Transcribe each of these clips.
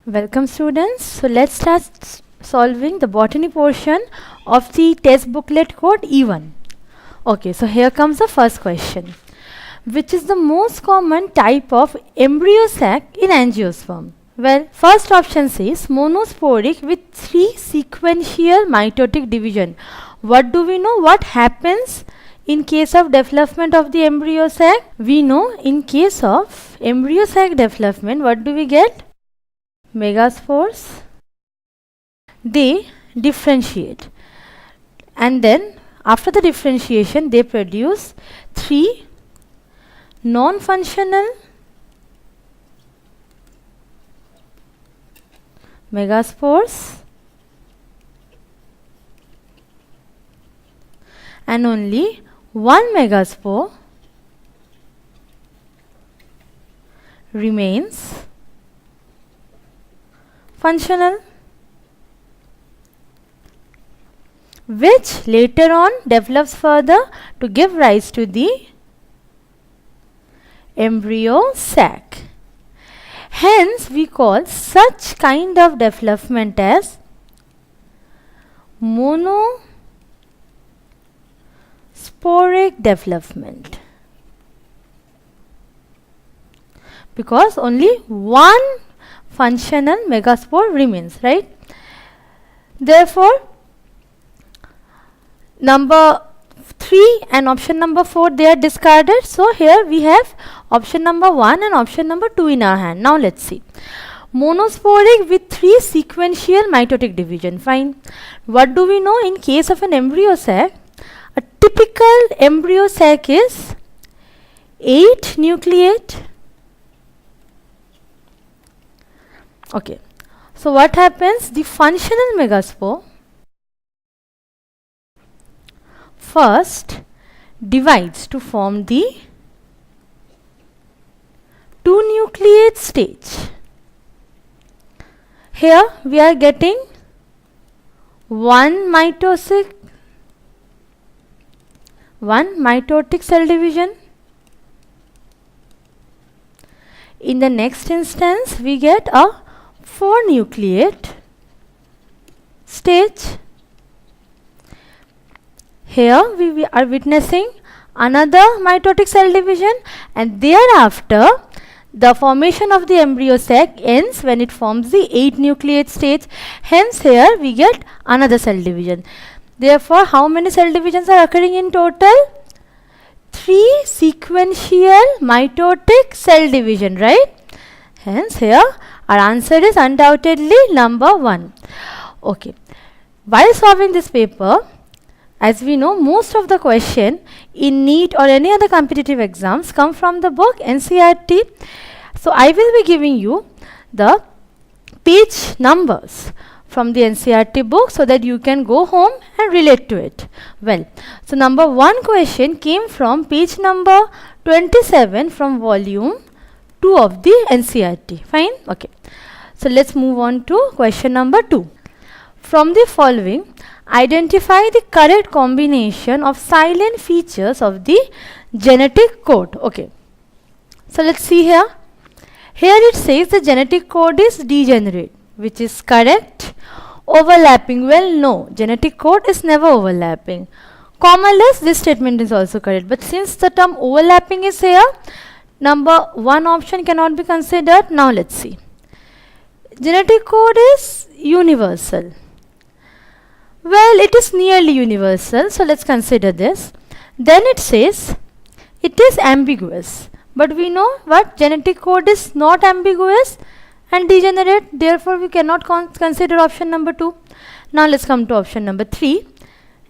Welcome students. So let's start solving the botany portion of the test booklet code E1. Okay, so here comes the first question. Which is the most common type of embryo sac in angiosperm? Well, first option says monosporic with 3 sequential mitotic division. What do we know? What happens in case of development of the embryo sac? We know in case of embryo sac development, what do we get? Megaspores. They differentiate, and then after the differentiation they produce 3 non-functional megaspores and only 1 megaspore remains functional, which later on develops further to give rise to the embryo sac. Hence, we call such kind of development as monosporic development, because only one functional megaspore remains, right? Therefore, number 3 and option number 4, they are discarded. So here we have option number 1 and option number 2 in our hand. Now let's see. Monosporic with 3 sequential mitotic division. Fine. What do we know in case of an embryo sac? A typical embryo sac is 8 nucleate. Okay. So what happens? The functional megaspore first divides to form the 2 nucleate stage. Here we are getting 1 mitotic cell division. In the next instance we get a 4 nucleate stage. Here we are witnessing another mitotic cell division, and thereafter the formation of the embryo sac ends when it forms the 8 nucleate stage. Hence here we get another cell division. Therefore, how many cell divisions are occurring in total? 3 sequential mitotic cell division, right? Hence here our answer is undoubtedly number 1. Okay. While solving this paper, as we know, most of the question in NEET or any other competitive exams come from the book NCERT. So I will be giving you the page numbers from the NCERT book so that you can go home and relate to it. Well, so number 1 question came from page number 27 from volume 2 of the NCERT. Fine? Okay. So let's move on to question number 2. From the following, identify the correct combination of silent features of the genetic code. Okay. So let's see here. Here it says the genetic code is degenerate, which is correct. Overlapping, well, no, genetic code is never overlapping. Commaless, this statement is also correct. But since the term overlapping is here, number 1 option cannot be considered. Now let's see. Genetic code is universal. Well, it is nearly universal, so let's consider this. Then it says it is ambiguous, but we know what genetic code is not ambiguous and degenerate, therefore we cannot consider option number 2. Now let's come to option number 3.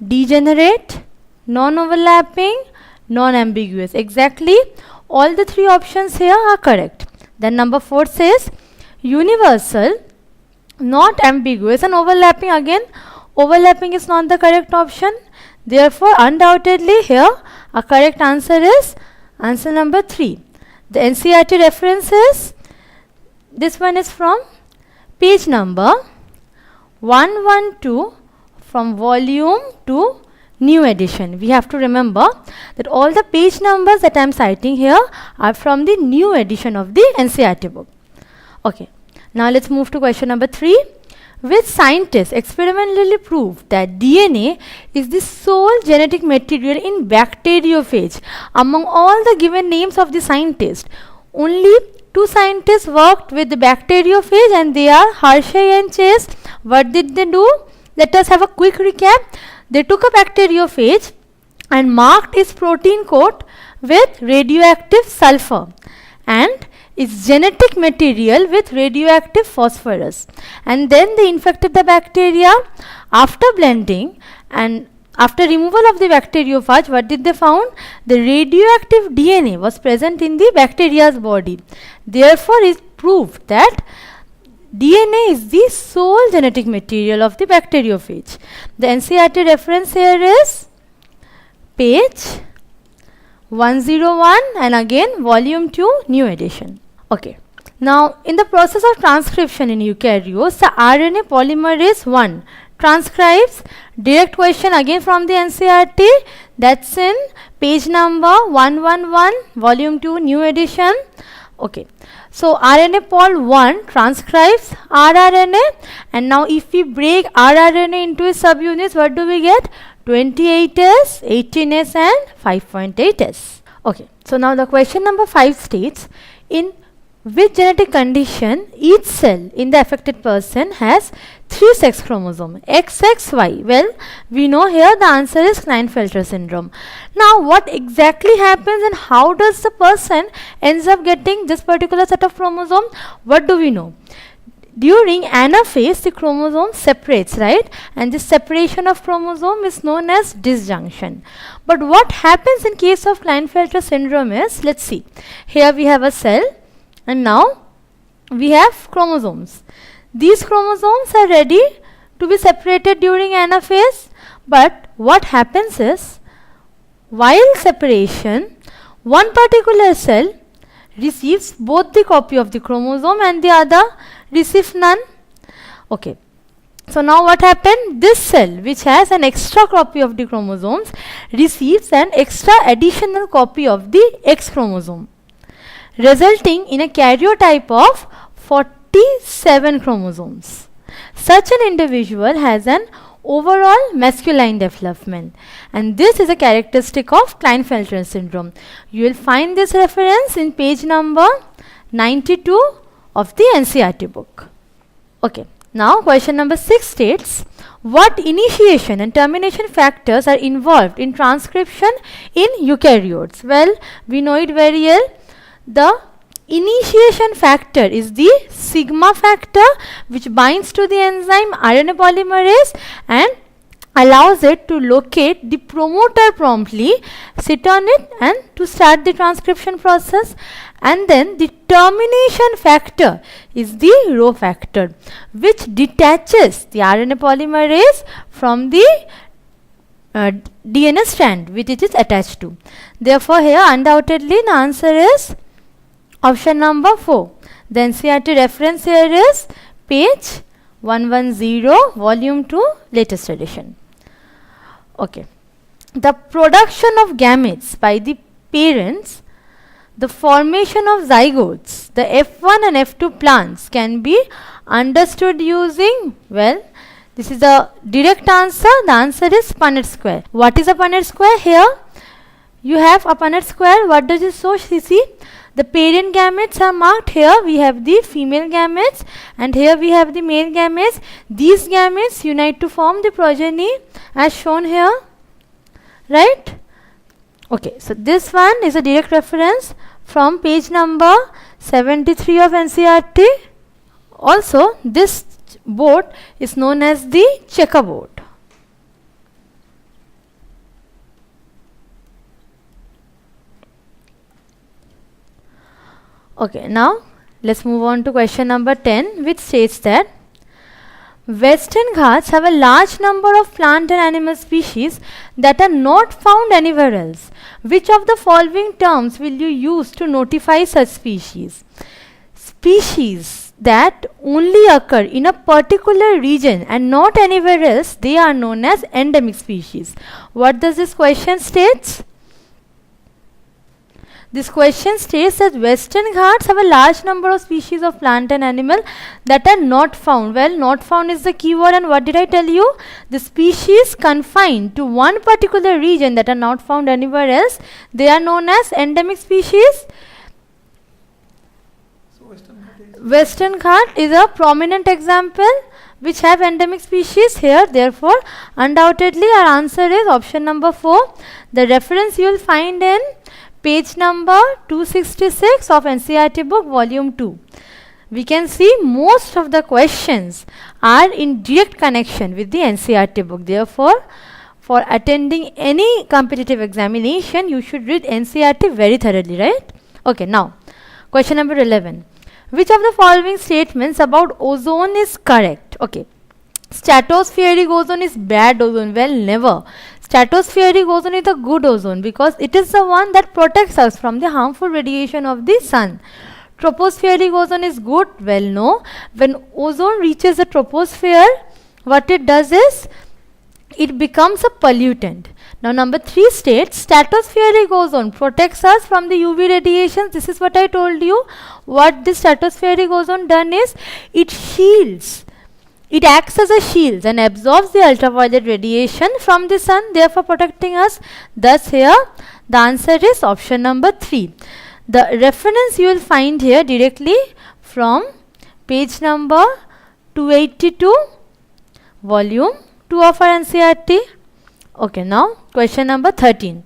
Degenerate, non-overlapping, non-ambiguous. Exactly all the 3 options here are correct. Then number 4 says universal, not ambiguous, and overlapping. Again, overlapping is not the correct option. Therefore, undoubtedly here a correct answer is answer number 3. The NCERT reference is, this one is from page number 112 from volume 2 new edition. We have to remember that all the page numbers that I am citing here are from the new edition of the NCERT book. Okay. Now let's move to question number 3. Which scientists experimentally proved that DNA is the sole genetic material in bacteriophage? Among all the given names of the scientists, only 2 scientists worked with the bacteriophage, and they are Hershey and Chase. What did they do? Let us have a quick recap. They took a bacteriophage and marked its protein coat with radioactive sulfur and its genetic material with radioactive phosphorus, and then they infected the bacteria. After blending and after removal of the bacteriophage, what did they found? The radioactive DNA was present in the bacteria's body. Therefore, it proved that DNA is the sole genetic material of the bacteriophage. The NCERT reference here is page 101 and again volume 2 new edition. Okay. Now, in the process of transcription in eukaryotes, the RNA polymerase 1 transcribes. Direct question again from the NCERT, that's in page number 111 volume 2 new edition. Okay. So, RNA pol 1 transcribes rRNA, and now if we break rRNA into its subunits, what do we get? 28S, 18S and 5.8S. Okay. So, now the question number 5 states, in which genetic condition each cell in the affected person has 3 sex chromosomes, XXY? Well, we know here the answer is Klinefelter syndrome. Now, what exactly happens and how does the person ends up getting this particular set of chromosomes? What do we know? During anaphase, the chromosome separates, right? And this separation of chromosome is known as disjunction. But what happens in case of Klinefelter syndrome is, let's see. Here we have a cell, and now we have chromosomes. These chromosomes are ready to be separated during anaphase, but what happens is, while separation, one particular cell receives both the copy of the chromosome and the other receives none. Okay. So, now what happened? This cell, which has an extra copy of the chromosomes, receives an extra additional copy of the X chromosome, resulting in a karyotype of 47 chromosomes. Such an individual has an overall masculine development, and this is a characteristic of Klinefelter syndrome. You will find this reference in page number 92 of the NCERT book. Okay. Now, question number 6 states, what initiation and termination factors are involved in transcription in eukaryotes? Well, we know it very well. The initiation factor is the sigma factor, which binds to the enzyme RNA polymerase and allows it to locate the promoter promptly, sit on it and to start the transcription process. And then the termination factor is the rho factor, which detaches the RNA polymerase from the DNA strand which it is attached to. Therefore, here undoubtedly the answer is option number 4. The NCERT reference here is page 110 volume 2 latest edition. Okay. The production of gametes by the parents, the formation of zygotes, the F1 and F2 plants can be understood using, well, this is the direct answer. The answer is Punnett square. What is a Punnett square? Here you have a Punnett square. What does it show? See, the parent gametes are marked. Here we have the female gametes and here we have the male gametes. These gametes unite to form the progeny as shown here, right? Okay, so this one is a direct reference from page number 73 of NCERT. Also, this board is known as the checkerboard. Okay, now let's move on to question number 10, which states that Western Ghats have a large number of plant and animal species that are not found anywhere else. Which of the following terms will you use to notify such species? Species that only occur in a particular region and not anywhere else, they are known as endemic species. What does this question state? This question states that Western Ghats have a large number of species of plant and animal that are not found. Well, not found is the keyword, and what did I tell you? The species confined to one particular region that are not found anywhere else, they are known as endemic species. So Western Ghat is a prominent example which have endemic species here. Therefore, undoubtedly our answer is option number 4. The reference you will find in page number 266 of NCERT book volume 2. We can see most of the questions are in direct connection with the NCERT book. Therefore, for attending any competitive examination, you should read NCERT very thoroughly, right? Okay, now question number 11. Which of the following statements about ozone is correct? Okay. Stratospheric ozone is bad ozone. Well, never. Stratospheric ozone is a good ozone because it is the one that protects us from the harmful radiation of the sun. Tropospheric ozone is good. Well, no. When ozone reaches the troposphere, what it does is it becomes a pollutant. Now, number 3 states stratospheric ozone protects us from the UV radiation. This is what I told you. What this stratospheric ozone done is it shields. It acts as a shield and absorbs the ultraviolet radiation from the sun, therefore protecting us. Thus, here the answer is option number 3. The reference you will find here directly from page number 282, volume 2 of our NCERT. Okay, now question number 13.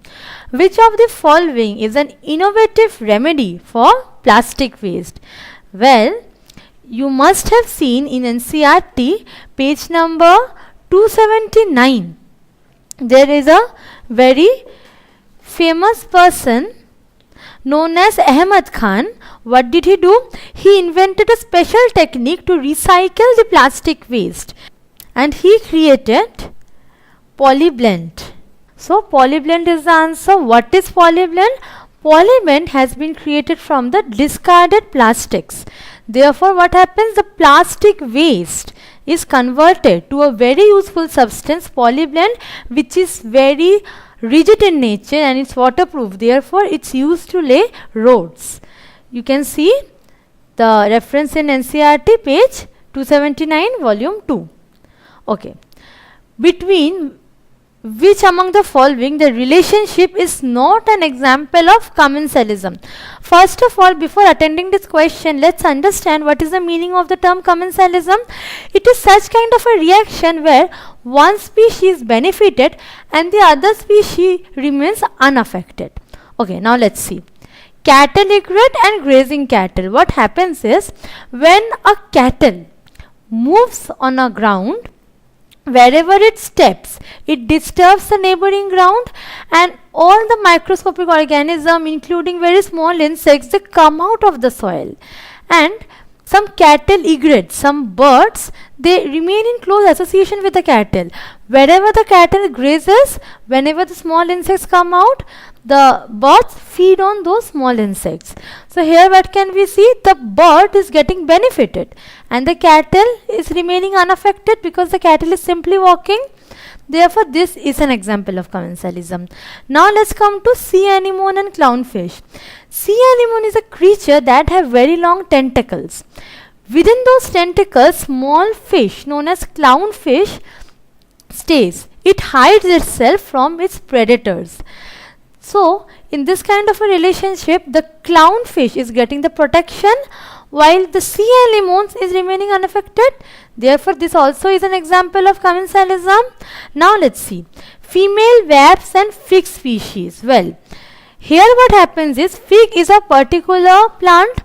Which of the following is an innovative remedy for plastic waste? Well, you must have seen in NCERT page number 279. There is a very famous person known as Ahmad Khan. What did he do? He invented a special technique to recycle the plastic waste, and he created polyblend. So, polyblend is the answer. What is polyblend? Polyblend has been created from the discarded plastics. Therefore, what happens? The plastic waste is converted to a very useful substance, polyblend, which is very rigid in nature and it's waterproof. Therefore, it's used to lay roads. You can see the reference in NCERT page 279, volume 2. Okay. Between which among the following the relationship is not an example of commensalism? First of all, before attending this question, let's understand what is the meaning of the term commensalism. It is such kind of a reaction where one species benefited and the other species remains unaffected. Okay, now let's see. Cattle egret and grazing cattle. What happens is when a cattle moves on a ground, wherever it steps, it disturbs the neighboring ground, and all the microscopic organisms, including very small insects, they come out of the soil. And some cattle egrets, some birds, they remain in close association with the cattle. Wherever the cattle grazes, whenever the small insects come out, the birds feed on those small insects. So here what can we see? The bird is getting benefited and the cattle is remaining unaffected because the cattle is simply walking. Therefore, this is an example of commensalism. Now let's come to sea anemone and clownfish. Sea anemone is a creature that have very long tentacles. Within those tentacles, small fish known as clownfish stays. It hides itself from its predators. So, in this kind of a relationship, the clownfish is getting the protection while the sea anemones is remaining unaffected. Therefore, this also is an example of commensalism. Now, let's see. Female wasps and fig species. Well, here what happens is fig is a particular plant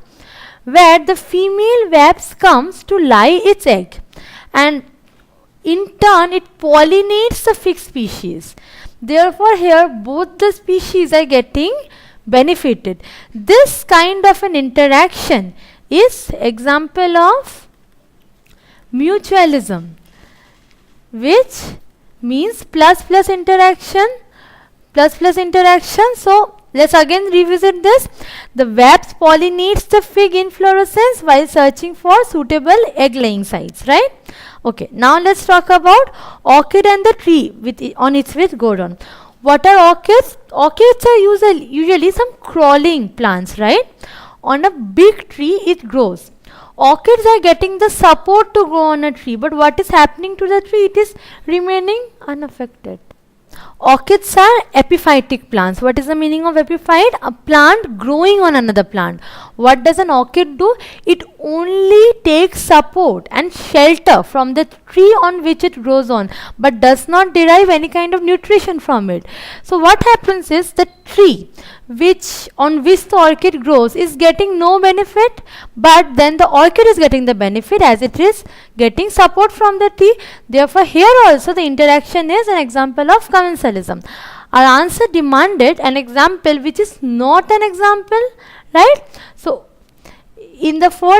where the female wasp comes to lay its egg and in turn it pollinates the fig species. Therefore, here both the species are getting benefited. This kind of an interaction is example of mutualism, which means plus plus interaction. So, let's again revisit this. The wasp pollinates the fig inflorescence while searching for suitable egg laying sites, right? Okay, now let's talk about orchid and the tree on its way go on. What are orchids? Orchids are usually some crawling plants, right? On a big tree it grows. Orchids are getting the support to grow on a tree, but what is happening to the tree? It is remaining unaffected. Orchids are epiphytic plants. What is the meaning of epiphyte? A plant growing on another plant. What does an orchid do? It only takes support and shelter from the tree on which it grows on, but does not derive any kind of nutrition from it. So what happens is the tree on which the orchid grows is getting no benefit, but then the orchid is getting the benefit as it is getting support from the tree. Therefore here also the interaction is an example of commensalism. Our answer demanded an example which is not an example, right? So in the four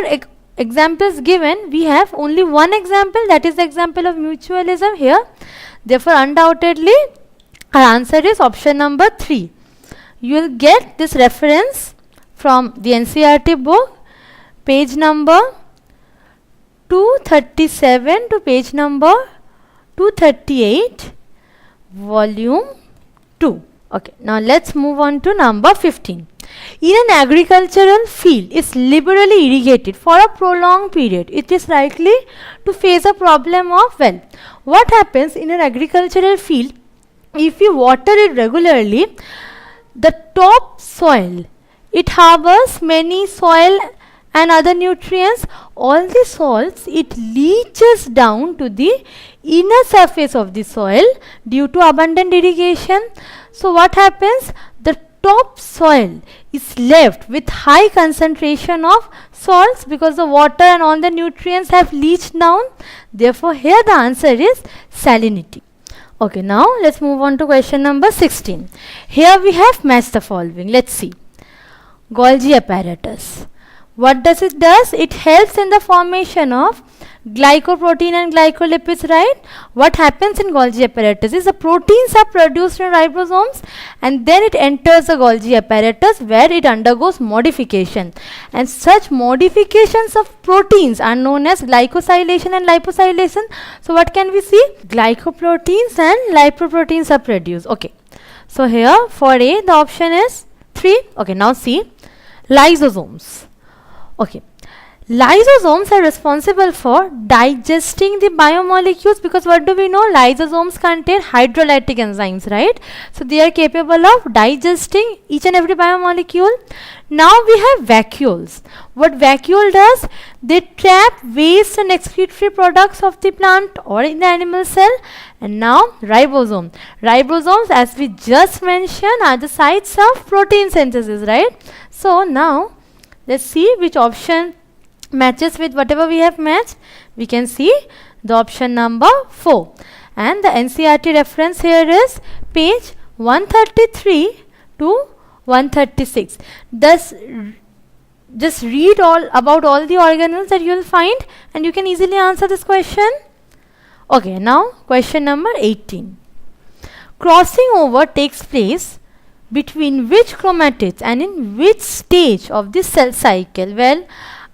examples given, we have only one example, that is the example of mutualism here. Therefore undoubtedly our answer is option number 3. You will get this reference from the NCERT book, page number 237 to page number 238, volume 2. Okay, now let's move on to number 15. In an agricultural field is liberally irrigated for a prolonged period, it is likely to face a problem of, well, what happens in an agricultural field if you water it regularly? The top soil, it harbors many soil and other nutrients. All the salts, it leaches down to the inner surface of the soil due to abundant irrigation. So what happens? The top soil is left with high concentration of salts because the water and all the nutrients have leached down. Therefore here the answer is salinity. Okay, now let's move on to question number 16. Here we have matched the following. Let's see. Golgi apparatus. What does it do? It helps in the formation of glycoprotein and glycolipids, right? What happens in Golgi apparatus is the proteins are produced in ribosomes and then it enters the Golgi apparatus where it undergoes modification. And such modifications of proteins are known as glycosylation and liposylation. So what can we see? Glycoproteins and lipoproteins are produced. Okay. So here for A the option is 3. Okay, now see. Lysosomes. Okay. Lysosomes are responsible for digesting the biomolecules because what do we know? Lysosomes contain hydrolytic enzymes, right? So they are capable of digesting each and every biomolecule. Now we have vacuoles. What vacuole does? They trap waste and excretory products of the plant or in the animal cell. And now ribosome. Ribosomes, as we just mentioned, are the sites of protein synthesis, right? So now let's see which option matches with whatever we have matched. We can see the option number 4 and the NCERT reference here is page 133 to 136. Thus just read all about all the organelles that you will find and you can easily answer this question. Okay, now question number 18. Crossing over takes place between which chromatids and in which stage of the cell cycle? Well,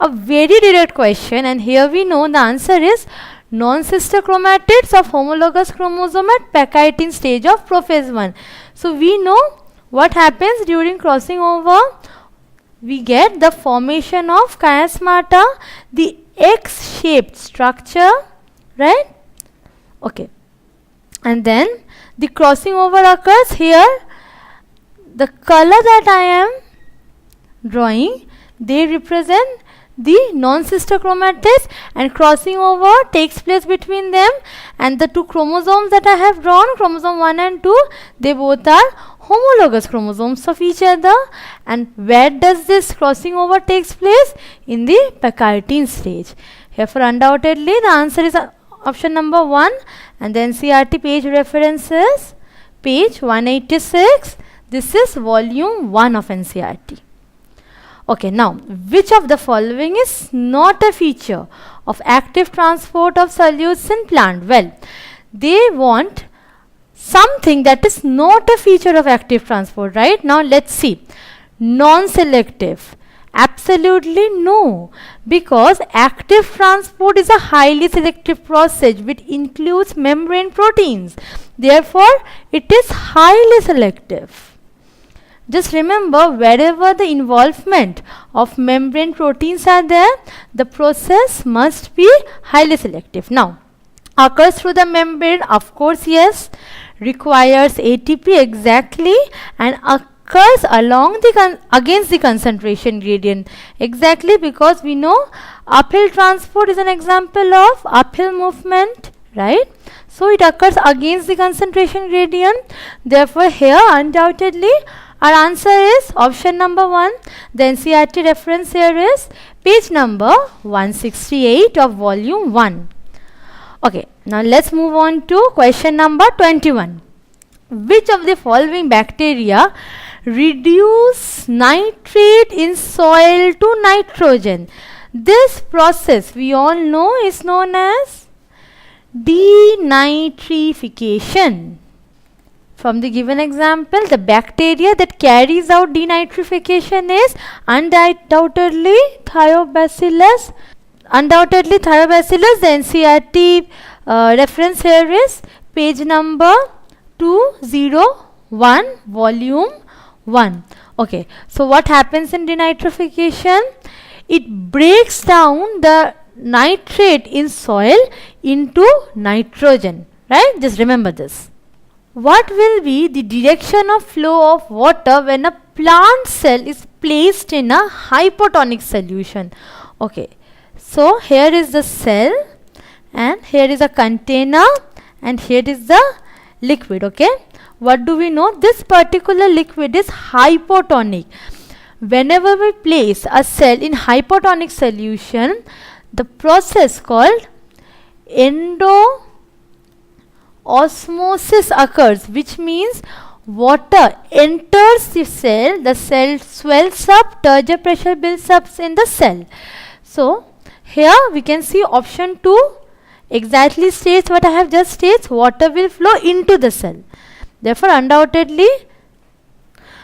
a very direct question and here we know the answer is non-sister chromatids of homologous chromosome at Pachytene stage of prophase 1. So we know what happens during crossing over. We get the formation of chiasmata, the X-shaped structure, right? Okay. And then the crossing over occurs here. The color that I am drawing, they represent the non-sister chromatids and crossing over takes place between them, and the two chromosomes that I have drawn, chromosome 1 and 2, they both are homologous chromosomes of each other. And where does this crossing over takes place? In the Pachytene stage. Therefore undoubtedly the answer is option number 1 and the NCERT page reference is page 186. This is volume 1 of NCERT. Okay, now which of the following is not a feature of active transport of solutes in plant? Well, they want something that is not a feature of active transport, right? Now let's see. Non-selective Absolutely no, because active transport is a highly selective process which includes membrane proteins. Therefore, it is highly selective. Just remember, wherever the involvement of membrane proteins are there, the process must be highly selective. Now, occurs through the membrane, of course, yes. Requires ATP, exactly, and occurs along the against the concentration gradient, exactly, because we know uphill transport is an example of uphill movement, right? So it occurs against the concentration gradient. Therefore, here undoubtedly our answer is option number 1. The NCERT reference here is page number 168 of volume 1. Okay, now let's move on to question number 21. Which of the following bacteria reduce nitrate in soil to nitrogen? This process we all know is known as denitrification. From the given example, the bacteria that carries out denitrification is undoubtedly Thiobacillus. Undoubtedly Thiobacillus. The NCERT reference here is page number 201, volume 1. Okay, so what happens in denitrification? It breaks down the nitrate in soil into nitrogen, right? Just remember this. What will be the direction of flow of water when a plant cell is placed in a hypotonic solution? Okay, so here is the cell, and here is a container, and here is the liquid. Okay, what do we know? This particular liquid is hypotonic. Whenever we place a cell in hypotonic solution, the process called osmosis occurs, which means water enters the cell swells up, turgor pressure builds up in the cell. So here we can see option 2 exactly states what I have just stated. Water will flow into the cell. Therefore, undoubtedly,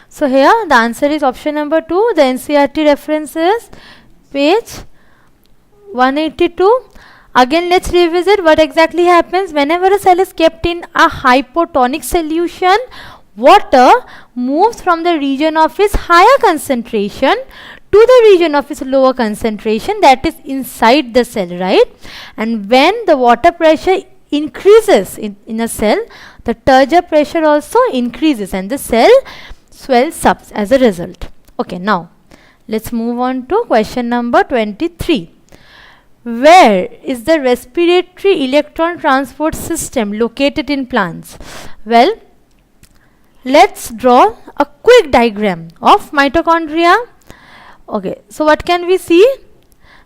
so here the answer is option number 2. The NCERT reference is page 182. Again, let's revisit what exactly happens. Whenever a cell is kept in a hypotonic solution, water moves from the region of its higher concentration to the region of its lower concentration, that is inside the cell, right? And when the water pressure increases in a cell, the turgor pressure also increases and the cell swells up as a result. Okay, now let's move on to question number 23. Where is the respiratory electron transport system located in plants? Well, let's draw a quick diagram of mitochondria. Okay, so what can we see?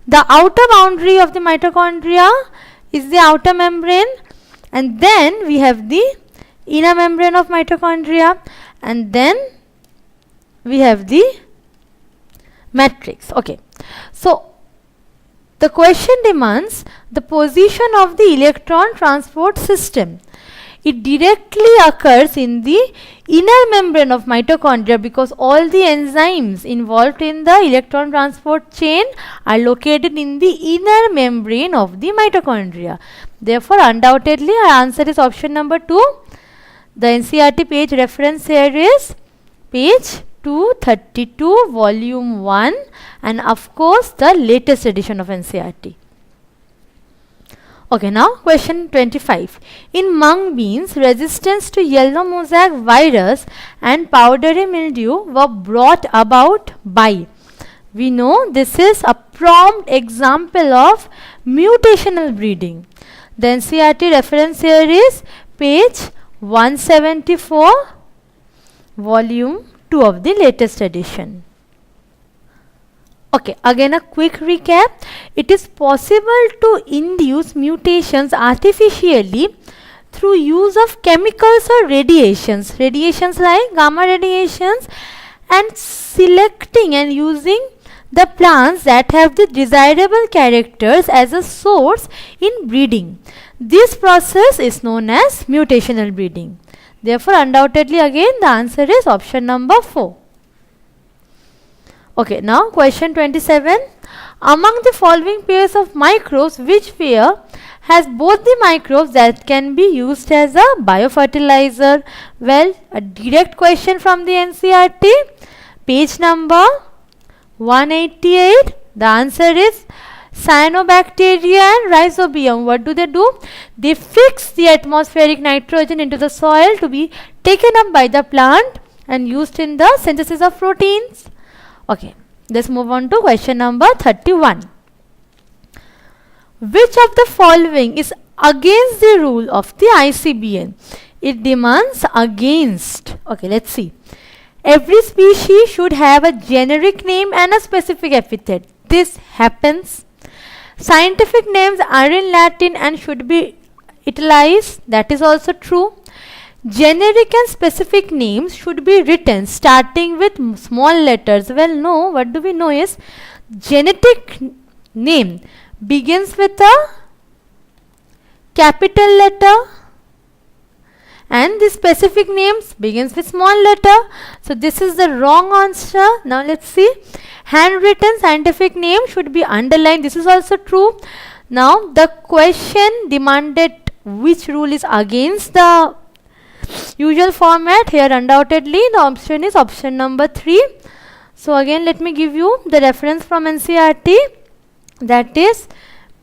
The outer boundary of the mitochondria is the outer membrane, and then we have the inner membrane of mitochondria, and then we have the matrix. Okay, so the question demands the position of the electron transport system. It directly occurs in the inner membrane of mitochondria because all the enzymes involved in the electron transport chain are located in the inner membrane of the mitochondria. Therefore, undoubtedly our answer is option number 2. The NCERT page reference here is page 232, volume 1, and of course the latest edition of NCERT. Okay, now question 25. In mung beans, resistance to yellow mosaic virus and powdery mildew were brought about by. We know this is a prompt example of mutational breeding. The NCERT reference here is page 174, volume 2 of the latest edition. Okay, again a quick recap. It is possible to induce mutations artificially through use of chemicals or radiations. Radiations like gamma radiations, and selecting and using the plants that have the desirable characters as a source in breeding. This process is known as mutational breeding. Therefore, undoubtedly again the answer is option number 4. Okay, now question 27. Among the following pairs of microbes, which pair has both the microbes that can be used as a biofertilizer? Well, a direct question from the NCERT, page number 188. The answer is cyanobacteria and rhizobium. What do? They fix the atmospheric nitrogen into the soil to be taken up by the plant and used in the synthesis of proteins. Okay, let's move on to question number 31. Which of the following is against the rule of the ICBN? It demands against. Okay, let's see. Every species should have a generic name and a specific epithet. This happens. Scientific names are in Latin and should be italicized. That is also true. Generic and specific names should be written starting with small letters. Well, no, what do we know is genetic name begins with a capital letter and the specific names begins with small letter. So this is the wrong answer. Now let's see. Handwritten scientific name should be underlined. This is also true. Now the question demanded which rule is against the usual format. Here undoubtedly the option is option number 3. So again let me give you the reference from NCERT, that is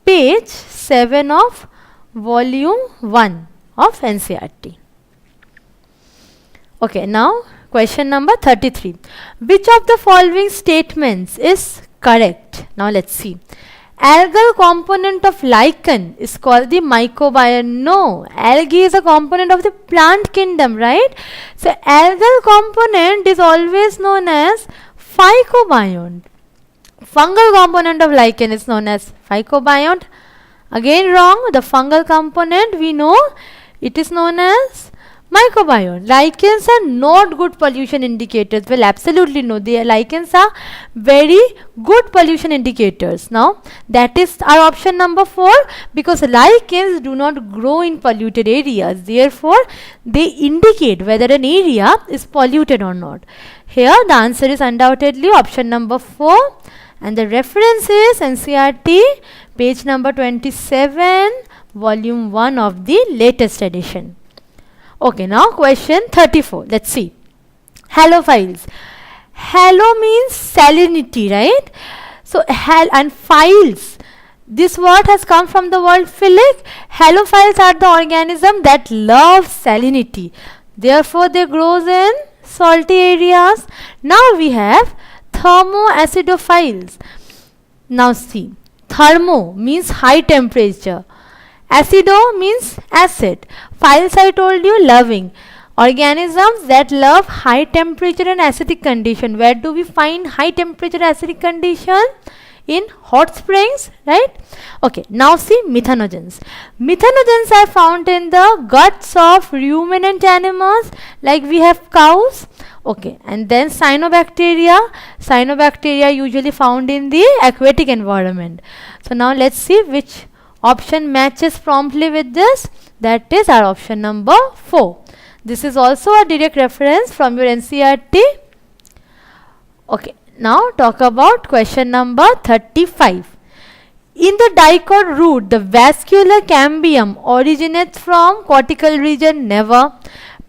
page 7 of volume 1 of NCERT. Okay, now question number 33. Which of the following statements is correct? Now let's see. Algal component of lichen is called the mycobiome. No, algae is a component of the plant kingdom, right? So algal component is always known as phycobiont. Fungal component of lichen is known as phycobiont. Again wrong. The fungal component we know it is known as microbiome. Lichens are not good pollution indicators. Well, absolutely no. The lichens are very good pollution indicators. Now, that is our option number 4, because lichens do not grow in polluted areas. Therefore, they indicate whether an area is polluted or not. Here, the answer is undoubtedly option number 4. And the reference is NCERT, page number 27, volume 1 of the latest edition. Okay, now question 34. Let's see. Halophiles. Halo means salinity, right? So, and philes. This word has come from the word philic. Halophiles are the organism that love salinity. Therefore, they grow in salty areas. Now, we have thermoacidophiles. Now, see. Thermo means high temperature. Acido means acid. Philes I told you loving. Organisms that love high temperature and acidic condition. Where do we find high temperature acidic condition? In hot springs, right? Okay, now see methanogens. Methanogens are found in the guts of ruminant animals, like we have cows. Okay, and then cyanobacteria. Cyanobacteria usually found in the aquatic environment. So now let's see which option matches promptly with this. That is our option number 4. This is also a direct reference from your NCERT. Okay, now talk about question number 35. In the dicot root, the vascular cambium originates from cortical region. Never.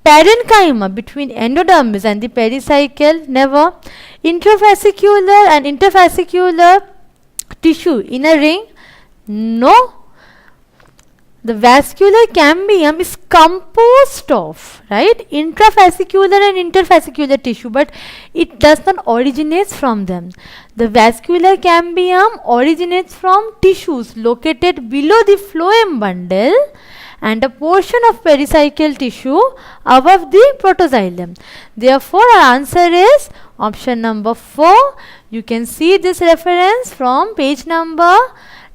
Parenchyma between endodermis and the pericycle. Never. Intravascular and intervascular tissue in a ring. No. The vascular cambium is composed of, right, intravascular and intervascular tissue, but it does not originate from them. The vascular cambium originates from tissues located below the phloem bundle and a portion of pericycle tissue above the protoxylem. Therefore, our answer is option number 4. You can see this reference from page number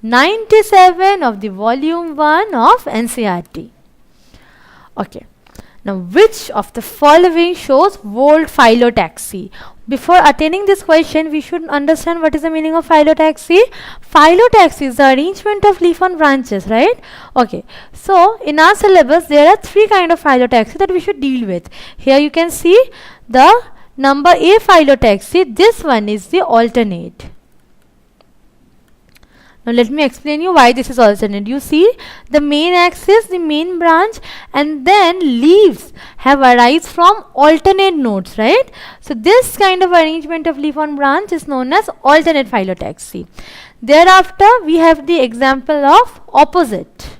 97 of the volume 1 of NCERT. Okay. Now, which of the following shows Volt phyllotaxy? Before attaining this question, we should understand what is the meaning of phyllotaxy. Phyllotaxy is the arrangement of leaf on branches, right? Okay. So, in our syllabus, there are 3 kinds of phyllotaxy that we should deal with. Here you can see the Number A phyllotaxy, this one is the alternate. Now let me explain you why this is alternate. You see the main axis, the main branch, and then leaves have arise from alternate nodes, right? So this kind of arrangement of leaf on branch is known as alternate phyllotaxy. Thereafter we have the example of opposite.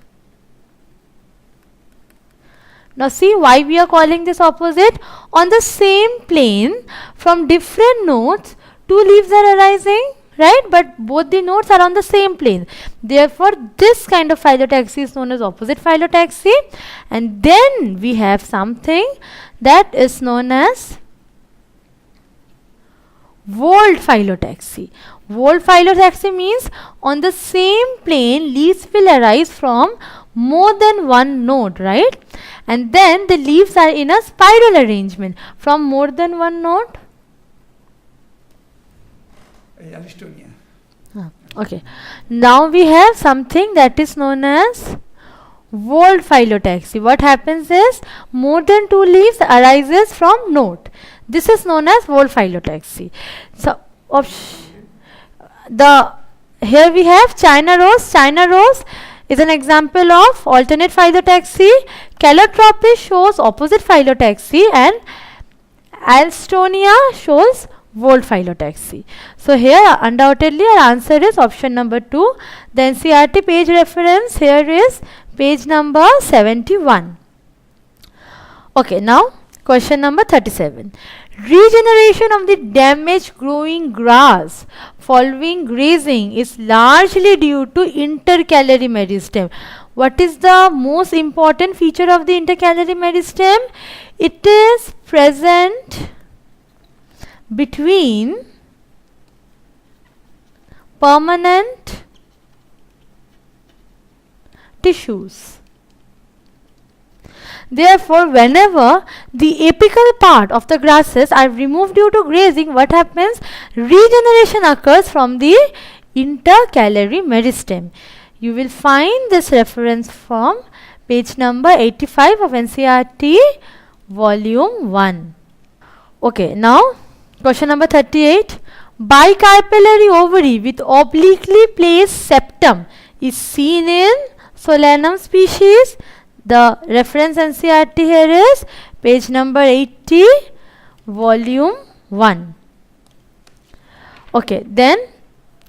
Now see why we are calling this opposite. On the same plane from different nodes, two leaves are arising, right? But both the nodes are on the same plane. Therefore, this kind of phyllotaxy is known as opposite phyllotaxy. And then we have something that is known as whorled phyllotaxy. Whorled phyllotaxy means on the same plane leaves will arise from more than one node, right? And then the leaves are in a spiral arrangement from more than one node. Okay. Now we have something that is known as whorled phyllotaxy. What happens is more than two leaves arises from node. This is known as whorled phyllotaxy. So here we have China rose. China rose is an example of alternate phyllotaxy. Calotropis shows opposite phyllotaxy, and Alstonia shows whorled phyllotaxy. So here undoubtedly our answer is option number 2. The NCERT page reference here is page number 71. Okay, now question number 37. Regeneration of the damaged growing grass following grazing is largely due to intercalary meristem. What is the most important feature of the intercalary meristem? It is present between permanent tissues. Therefore, whenever the apical part of the grasses are removed due to grazing, what happens? Regeneration occurs from the intercalary meristem. You will find this reference from page number 85 of NCERT volume 1. Okay, now question number 38. Bicarpellary ovary with obliquely placed septum is seen in Solanum species. The reference NCERT here is page number 80, volume 1. Okay, then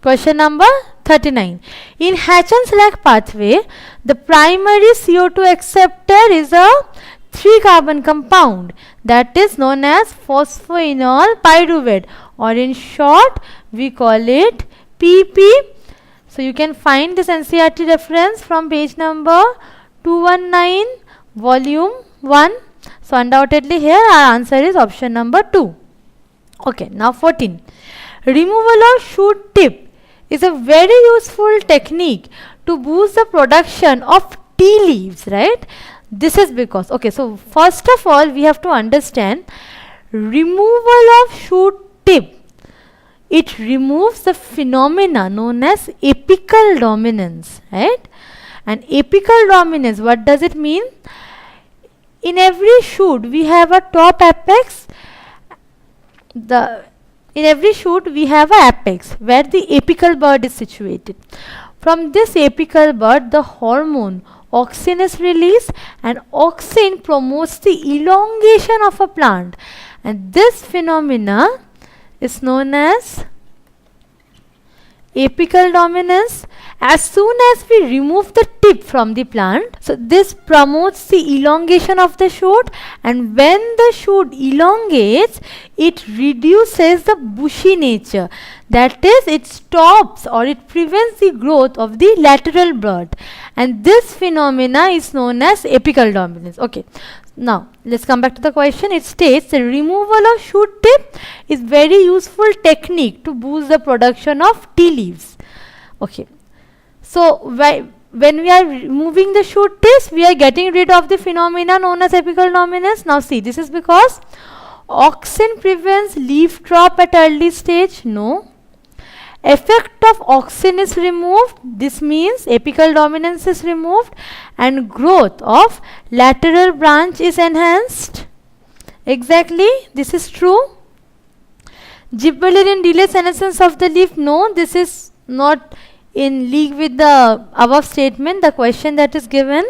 question number 39. In Hatch-and-Slack pathway, the primary CO2 acceptor is a 3-carbon compound that is known as phosphoenol pyruvate, or in short we call it PP. So you can find this NCERT reference from page number 219, volume 1. So undoubtedly here our answer is option number 2. Okay, now 14. Removal of shoot tip is a very useful technique to boost the production of tea leaves, right? This is because, okay, so first of all we have to understand removal of shoot tip. It removes the phenomena known as apical dominance, right? And apical dominance, what does it mean? In every shoot we have a top apex. In every shoot we have an apex where the apical bud is situated. From this apical bud the hormone auxin is released, and auxin promotes the elongation of a plant, and this phenomena is known as apical dominance. As soon as we remove the tip from the plant, so this promotes the elongation of the shoot, and when the shoot elongates, it reduces the bushy nature. That is, it stops or it prevents the growth of the lateral bud, and this phenomena is known as apical dominance. Okay, now let's come back to the question. It states the removal of shoot tip is very useful technique to boost the production of tea leaves. Okay, so when we are removing the shoot tips, we are getting rid of the phenomena known as apical dominance. Now see, this is because auxin prevents leaf drop at early stage. No. Effect of auxin is removed. This means apical dominance is removed and growth of lateral branch is enhanced. Exactly, this is true. Gibberellin delays senescence of the leaf. No, this is not in league with the above statement, the question that is given.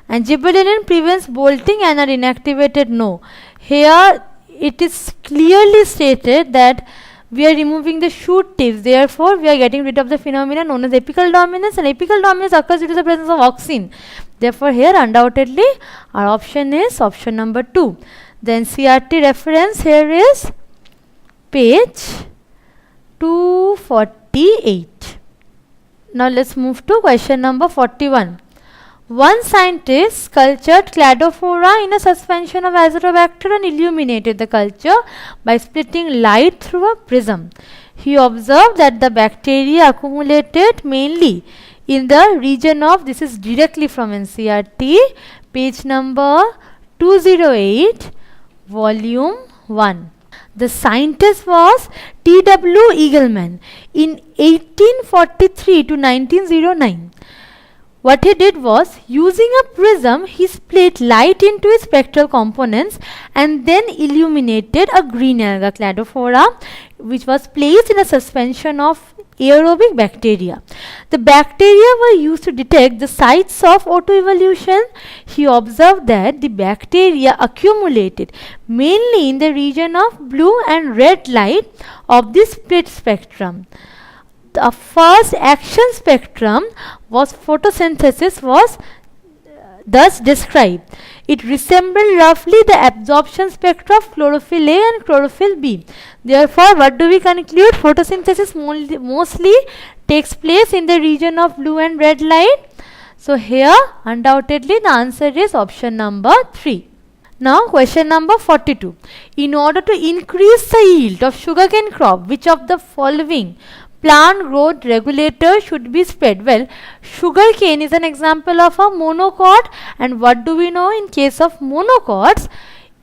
And gibberellin prevents bolting and are inactivated. No. Here it is clearly stated that we are removing the shoot tips, therefore we are getting rid of the phenomenon known as apical dominance, and apical dominance occurs due to the presence of auxin. Therefore here undoubtedly our option is option number 2. Then CRT reference here is page 248. Now let's move to question number 41. One scientist cultured cladophora in a suspension of azotobacter and illuminated the culture by splitting light through a prism. He observed that the bacteria accumulated mainly in the region of, this is directly from NCERT, page number 208, volume 1. The scientist was T.W. Eagleman in 1843 to 1909. What he did was, using a prism, he split light into its spectral components and then illuminated a green alga cladophora which was placed in a suspension of aerobic bacteria. The bacteria were used to detect the sites of autoevolution. He observed that the bacteria accumulated mainly in the region of blue and red light of the split spectrum. The first action spectrum was photosynthesis was thus described. It resembled roughly the absorption spectra of chlorophyll A and chlorophyll B. Therefore, what do we conclude? Photosynthesis mostly takes place in the region of blue and red light. So here undoubtedly the answer is option number 3. Now question number 42. In order to increase the yield of sugarcane crop, which of the following plant growth regulator should be spread? Well, sugarcane is an example of a monocot, and what do we know in case of monocots?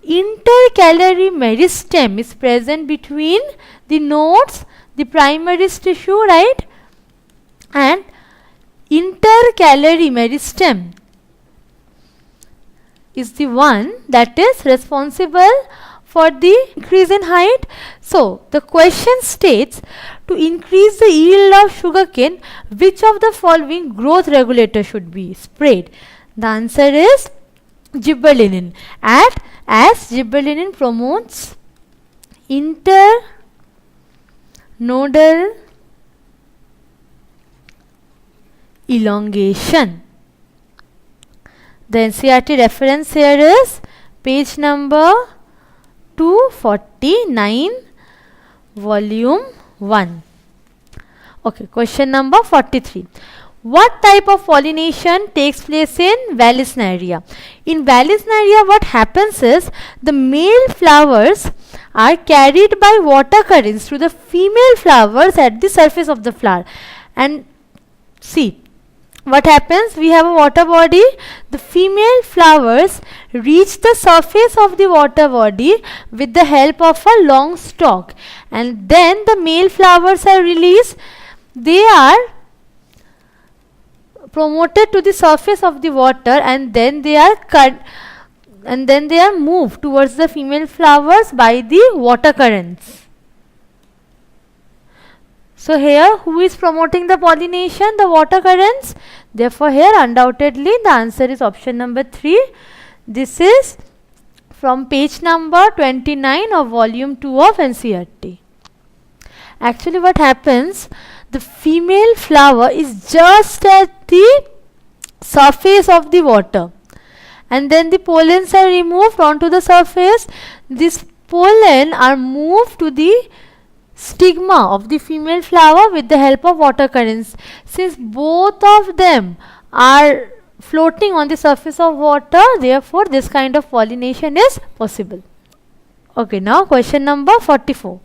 Intercalary meristem is present between the nodes, the primary tissue, right? And intercalary meristem is the one that is responsible for the increase in height. So the question states, to increase the yield of sugarcane, which of the following growth regulator should be sprayed? The answer is gibberellin, as gibberellin promotes internodal elongation. The NCERT reference here is page number 249, volume 1. Okay, question number 43. What type of pollination takes place in Vallisneria? In Vallisneria, what happens is the male flowers are carried by water currents through the female flowers at the surface of the flower. And see, what happens? We have a water body. The female flowers reach the surface of the water body with the help of a long stalk, and then the male flowers are released. They are promoted to the surface of the water, and then they are cut, and then they are moved towards the female flowers by the water currents. So here, who is promoting the pollination? The water currents. Therefore here undoubtedly the answer is option number 3. This is from page number 29 of volume 2 of NCERT. Actually what happens, the female flower is just at the surface of the water, and then the pollens are removed onto the surface. This pollen are moved to the stigma of the female flower with the help of water currents. Since both of them are floating on the surface of water, therefore this kind of pollination is possible. Okay, now question number 44.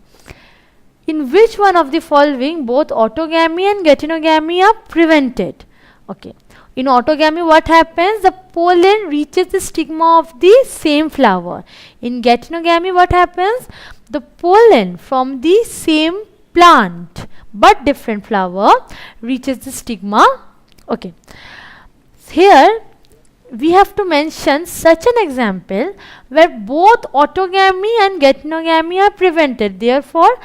In which one of the following both autogamy and geitonogamy are prevented? Okay, in autogamy what happens? The pollen reaches the stigma of the same flower. In geitonogamy what happens? The pollen from the same plant but different flower reaches the stigma. Okay, here we have to mention such an example where both autogamy and geitonogamy are prevented. Therefore,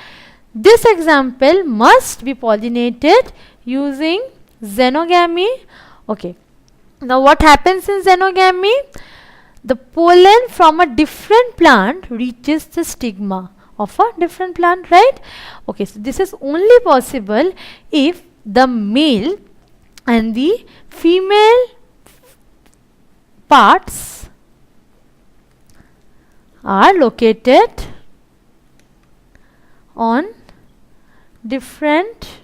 this example must be pollinated using xenogamy. Okay. Now what happens in xenogamy? The pollen from a different plant reaches the stigma of a different plant, right? Okay, so this is only possible if the male and the female parts are located on different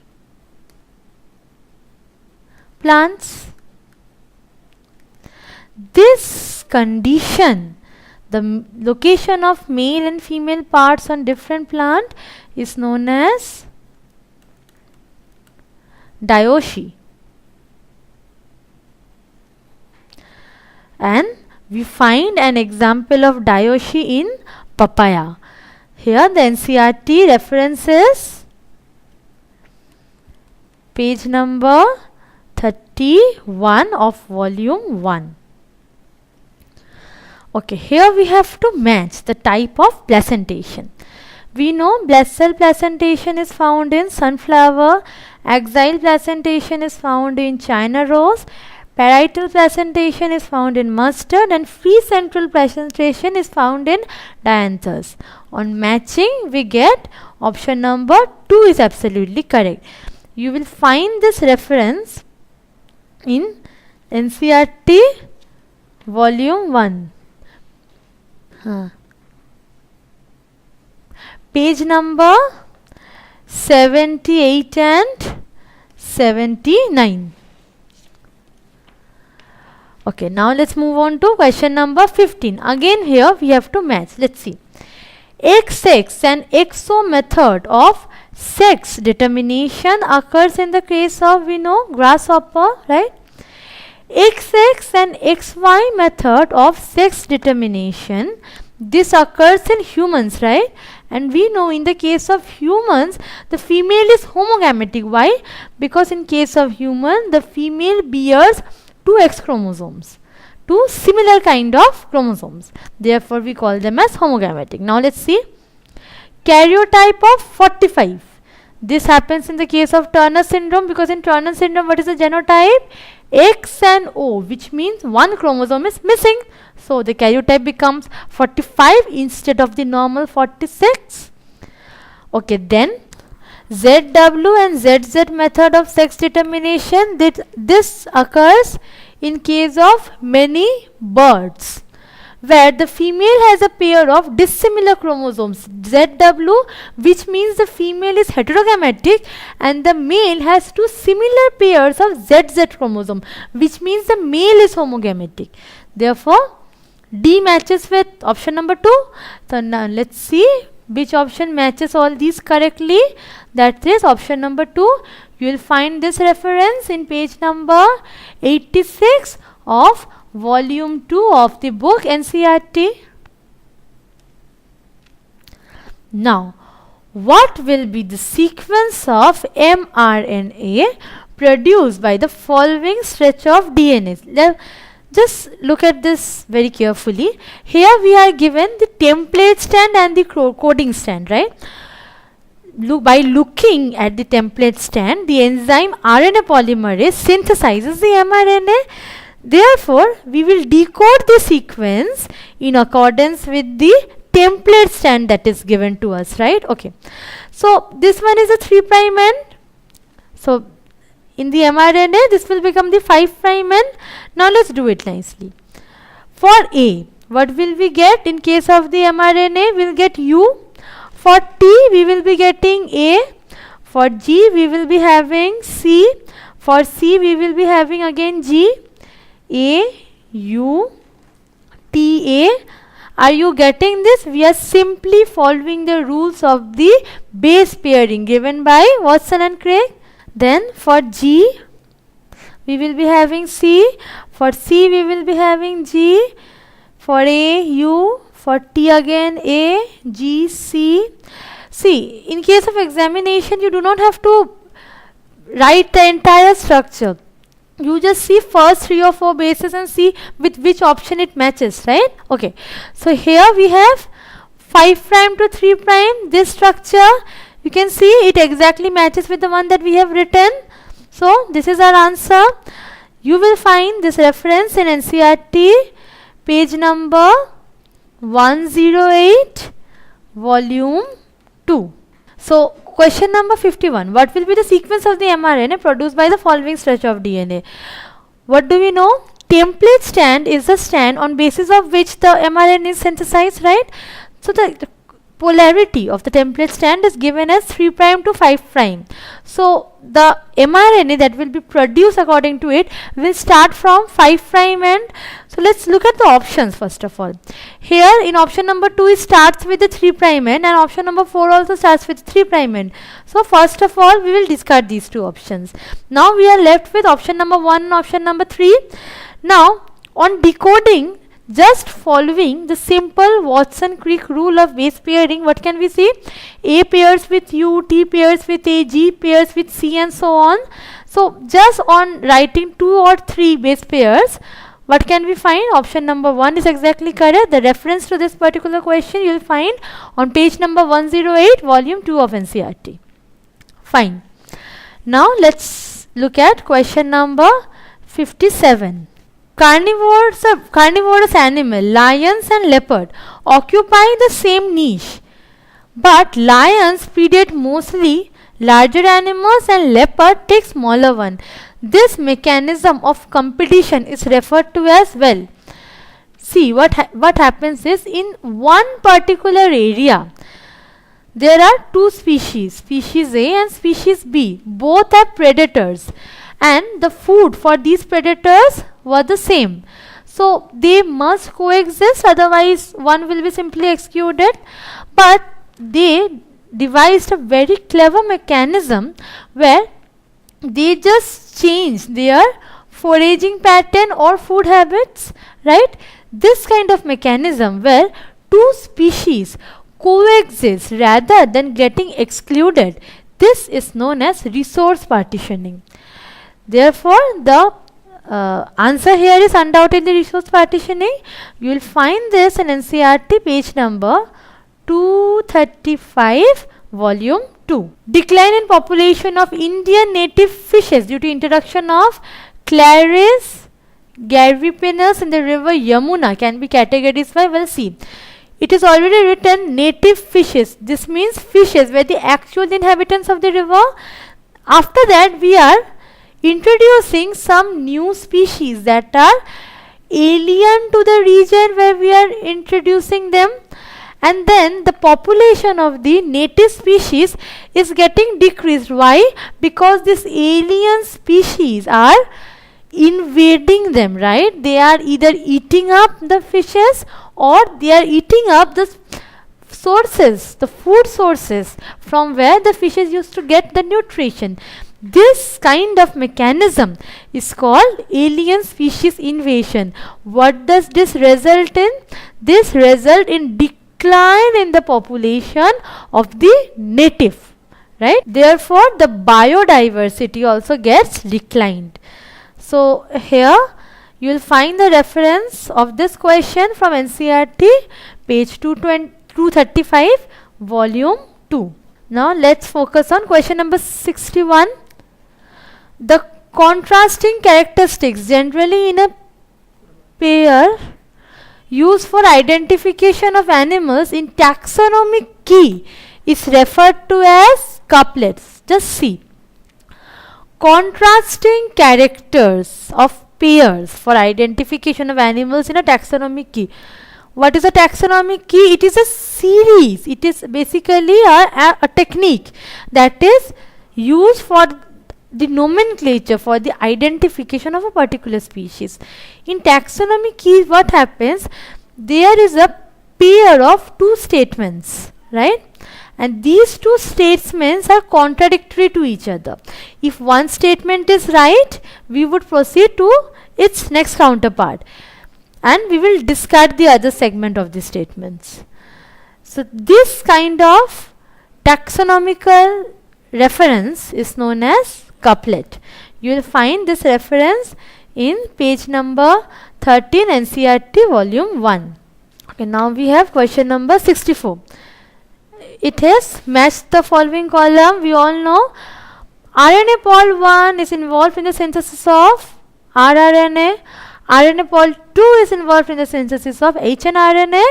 plants. This condition, the location of male and female parts on different plant, is known as dioicy. And we find an example of dioicy in papaya. Here the NCERT references page number 31 of volume 1. Okay, here we have to match the type of placentation. We know basal placentation is found in sunflower, axial placentation is found in China rose, parietal placentation is found in mustard, and free central placentation is found in dianthus. On matching, we get option number 2 is absolutely correct. You will find this reference in NCERT volume 1. Page number 78 and 79. Okay, now let's move on to question number 15. Again here we have to match. Let's see. XX and XO method of sex determination occurs in the case of, we know, grasshopper, right? XX and XY method of sex determination, this occurs in humans, right? And we know in the case of humans, the female is homogametic. Why? Because in case of human, the female bears 2 X chromosomes, 2 similar kind of chromosomes. Therefore, we call them as homogametic. Now, let's see. Karyotype of 45. This happens in the case of Turner syndrome, because in Turner syndrome, what is the genotype? X and O, which means 1 chromosome is missing. So, the karyotype becomes 45 instead of the normal 46. Okay, then ZW and ZZ method of sex determination, this occurs in case of many birds, where the female has a pair of dissimilar chromosomes ZW, which means the female is heterogametic, and the male has 2 similar pairs of ZZ chromosome, which means the male is homogametic. Therefore, D matches with option number 2. So now let's see which option matches all these correctly. That is option number 2. You will find this reference in page number 86 of volume 2 of the book NCERT. Now, what will be the sequence of mRNA produced by the following stretch of DNA? Just look at this very carefully. Here we are given the template strand and the coding strand, right? By looking at the template strand, the enzyme RNA polymerase synthesizes the mRNA. Therefore, we will decode the sequence in accordance with the template strand that is given to us, right? Okay. So, this one is a 3' end. So, in the mRNA, this will become the 5' end. Now, let's do it nicely. For A, what will we get in case of the mRNA? We will get U. For T, we will be getting A. For G, we will be having C. For C, we will be having again G. A, U, T, A. Are you getting this? We are simply following the rules of the base pairing given by Watson and Crick. Then for G, we will be having C. For C, we will be having G. For A, U. For T again, A, G, C. See, in case of examination, you do not have to write the entire structure. you just see first 3 or 4 bases and see with which option it matches, right? Okay, so here we have 5 prime to 3 prime. This structure, you can see it exactly matches with the one that we have written. So this is our answer. You will find this reference in NCERT page number 108 volume 2. So question number 51. What will be the sequence of the mRNA produced by the following stretch of DNA? What do we know? Template strand is the strand on basis of which the mRNA is synthesized, right? So the polarity of the template strand is given as 3 prime to 5 prime. So the mRNA that will be produced according to it will start from 5 prime end. So let's look at the options first of all. Here in option number 2 it starts with the 3 prime end, and option number 4 also starts with 3 prime end. So first of all we will discard these two options. Now we are left with option number 1 and option number 3. Now on decoding, just following the simple Watson-Crick rule of base pairing, what can we see? A pairs with U, T pairs with A, G pairs with C, and so on. So just on writing 2 or 3 base pairs, what can we find? Option number 1 is exactly correct. The reference to this particular question you will find on page number 108 volume 2 of NCERT. Fine. Now let's look at question number 57. Carnivorous animal, lions and leopard, occupy the same niche, but lions predate mostly larger animals and leopard take smaller one. This mechanism of competition is referred to as, well, see what happens is, in one particular area there are 2 species, species A and species B. Both are predators, and the food for these predators were the same. So they must coexist, otherwise one will be simply excluded. But they devised a very clever mechanism where they just change their foraging pattern or food habits, right? This kind of mechanism where 2 species coexist rather than getting excluded, this is known as resource partitioning. Therefore the answer here is undoubtedly resource partitioning. You will find this in NCERT page number 235 volume 2. Decline in population of Indian native fishes due to introduction of Claris garvipenus in the river Yamuna can be categorized by, well, see, it is already written native fishes. This means fishes were the actual inhabitants of the river. After that we are introducing some new species that are alien to the region where we are introducing them, and then the population of the native species is getting decreased. Why? Because these alien species are invading them, right? They are either eating up the fishes or they are eating up the sources, the food sources from where the fishes used to get the nutrition. This kind of mechanism is called alien species invasion. What does this result in? This result in decline in the population of the native, right? Therefore the biodiversity also gets declined. So here you will find the reference of this question from NCERT page 235 volume 2. Now let's focus on question number 61. The contrasting characteristics generally in a pair used for identification of animals in taxonomic key is referred to as couplets. Just see. Contrasting characters of pairs for identification of animals in a taxonomic key. What is a taxonomic key? It is a series. It is basically a technique that is used for the nomenclature, for the identification of a particular species. In taxonomic keys, what happens? There is a pair of 2 statements, right? And these 2 statements are contradictory to each other. If one statement is right, we would proceed to its next counterpart, and we will discard the other segment of the statements. So this kind of taxonomical reference is known as couplet. You will find this reference in page number 13 NCERT volume 1. Okay, now we have question number 64. It has matched the following column. We all know RNA pol 1 is involved in the synthesis of rRNA. RNA pol 2 is involved in the synthesis of hnRNA,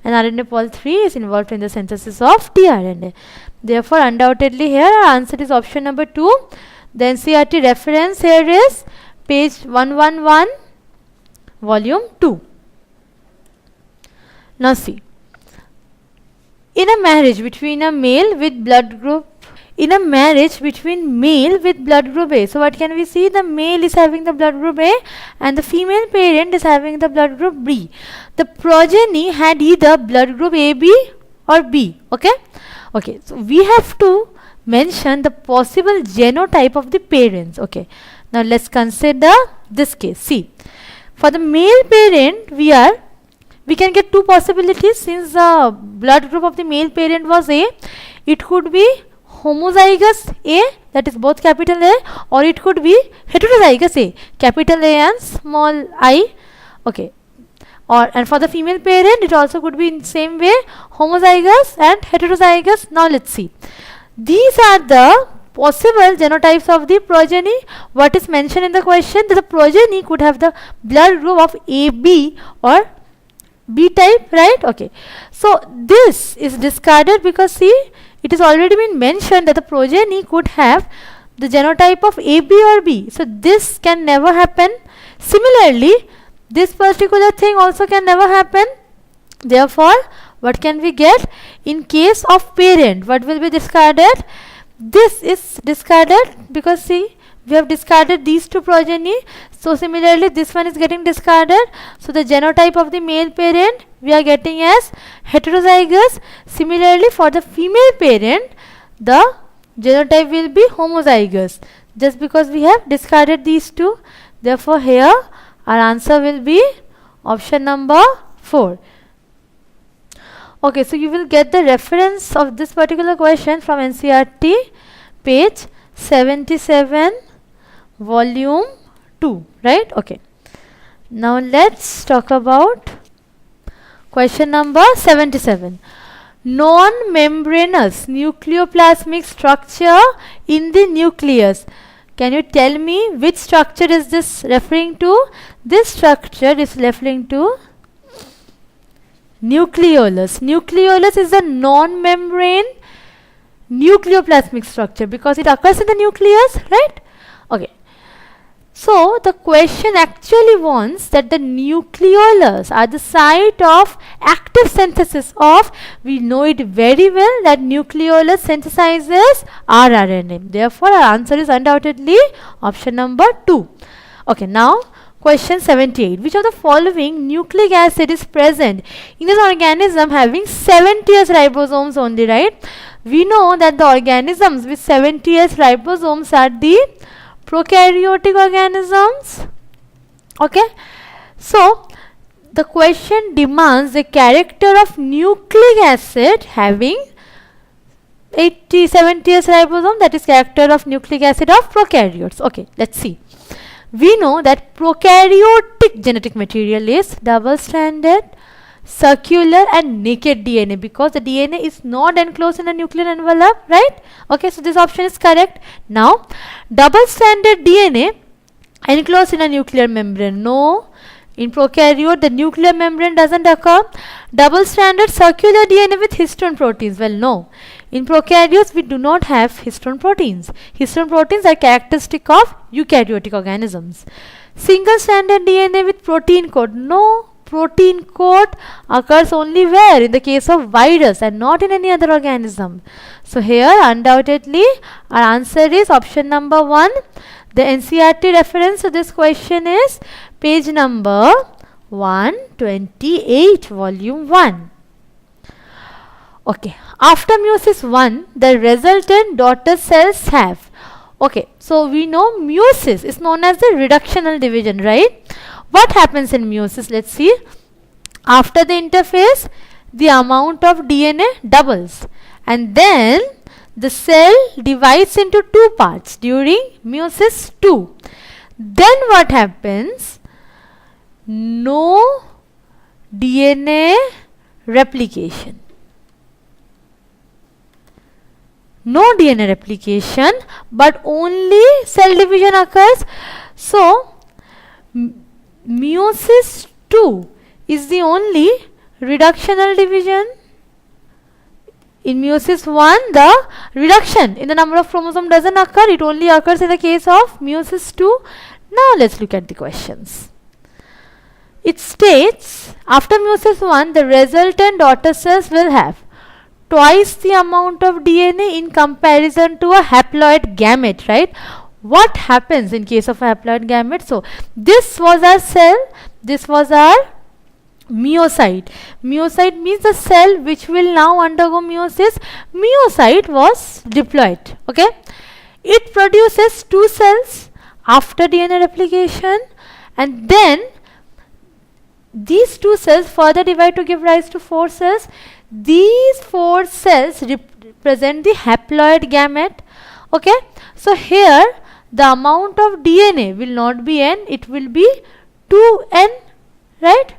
and RNA pol 3 is involved in the synthesis of tRNA. Therefore, undoubtedly here our answer is option number 2. The NCERT reference here is page 111, volume 2. Now see, in a marriage between a male with blood group, male with blood group A. So what can we see? The male is having the blood group A and the female parent is having the blood group B. The progeny had either blood group AB or B. Okay. Okay. So we have to mention the possible genotype of the parents. Okay. Now let's consider this case. See, for the male parent, we can get two possibilities. Since the blood group of the male parent was A, it could be homozygous A, that is both capital A, or it could be heterozygous A, capital A and small I. Okay. And for the female parent, it also could be in the same way, homozygous and heterozygous. Now let's see. These are the possible genotypes of the progeny. What is mentioned in the question, that the progeny could have the blood group of AB or B type, right? Okay. So this is discarded because see, it has already been mentioned that the progeny could have the genotype of AB or B. So this can never happen. Similarly, this particular thing also can never happen. Therefore, what can we get? In case of parent, what will be discarded? This is discarded because see, we have discarded these two progeny. So similarly, this one is getting discarded. So the genotype of the male parent we are getting as heterozygous. Similarly, for the female parent, the genotype will be homozygous, just because we have discarded these two. Therefore, here our answer will be option number 4. Okay, so you will get the reference of this particular question from NCERT, page 77, volume 2, right? Okay. Now let's talk about question number 77. Non-membranous nucleoplasmic structure in the nucleus. Can you tell me which structure is this referring to? This structure is referring to nucleolus. Nucleolus is a non-membrane nucleoplasmic structure because it occurs in the nucleus, right? Okay. So the question actually wants that the nucleolus are the site of active synthesis of, we know it very well that nucleolus synthesizes rRNA. Therefore, our answer is undoubtedly option number 2. Okay, now question 78. Which of the following nucleic acid is present in an organism having 70S ribosomes only, right? We know that the organisms with 70S ribosomes are the prokaryotic organisms. Okay. So, the question demands the character of nucleic acid having 70S ribosome, that is character of nucleic acid of prokaryotes. Okay, let's see. We know that prokaryotic genetic material is double-stranded, circular and naked DNA because the DNA is not enclosed in a nuclear envelope, right? Okay, so this option is correct. Now, double-stranded DNA enclosed in a nuclear membrane. No, in prokaryote the nuclear membrane doesn't occur. Double-stranded circular DNA with histone proteins. Well, no. In prokaryotes we do not have histone proteins. Histone proteins are characteristic of eukaryotic organisms. Single-stranded DNA with protein coat. No. Protein coat occurs only where? In the case of virus and not in any other organism. So here undoubtedly our answer is option number 1. The NCERT reference to this question is page number 128, volume 1. Okay, after meiosis 1, the resultant daughter cells have. Okay, so we know meiosis is known as the reductional division, right? What happens in meiosis? Let's see. After the interphase, the amount of DNA doubles, and then the cell divides into two parts during meiosis II. Then what happens? No DNA replication. No DNA replication, but only cell division occurs. So, meiosis II is the only reductional division. In meiosis I, the reduction in the number of chromosomes doesn't occur. It only occurs in the case of meiosis II. Now, let's look at the questions. It states, after meiosis I, the resultant daughter cells will have twice the amount of DNA in comparison to a haploid gamete, right? What happens in case of a haploid gamete? So, this was our cell, this was our meiocyte. Meiocyte means the cell which will now undergo meiosis. Meiocyte was diploid, okay? It produces two cells after DNA replication, and then these two cells further divide to give rise to four cells. These four cells represent the haploid gamete, okay? So, here the amount of DNA will not be n, it will be 2n, right?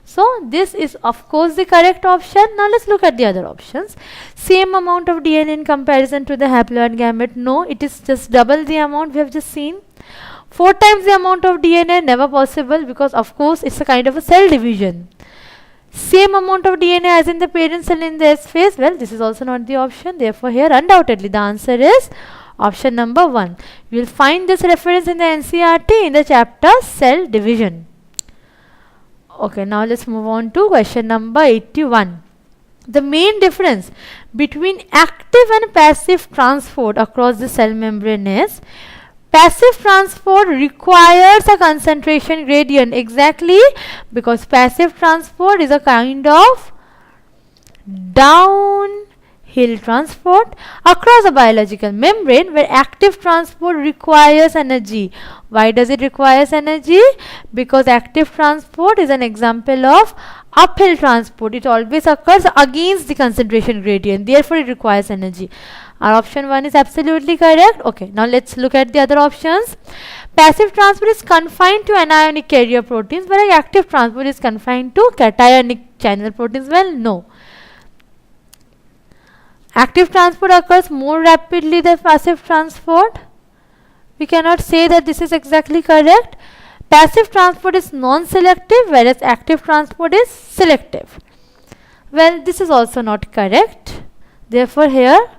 So, this is of course the correct option. Now, let's look at the other options. Same amount of DNA in comparison to the haploid gamete. No, it is just double the amount we have just seen. 4 times the amount of DNA, never possible, because of course it's a kind of a cell division. Same amount of DNA as in the parent cell in the S phase. Well, this is also not the option. Therefore, here undoubtedly the answer is option number 1. You will find this reference in the NCERT in the chapter cell division. Okay, now let's move on to question number 81. The main difference between active and passive transport across the cell membrane is passive transport requires a concentration gradient, exactly, because passive transport is a kind of downhill transport across a biological membrane, where active transport requires energy. Why does it requires energy? Because active transport is an example of uphill transport. It always occurs against the concentration gradient, therefore it requires energy. Our option 1 is absolutely correct. Okay, now let's look at the other options. Passive transport is confined to anionic carrier proteins, whereas active transport is confined to cationic channel proteins. Well, no. Active transport occurs more rapidly than passive transport. We cannot say that this is exactly correct. Passive transport is non-selective, whereas active transport is selective. Well, this is also not correct. Therefore, here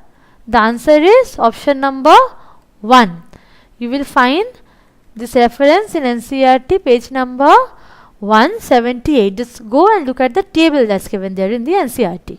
the answer is option number 1. You will find this reference in NCERT page number 178. Just go and look at the table that's given there in the NCERT.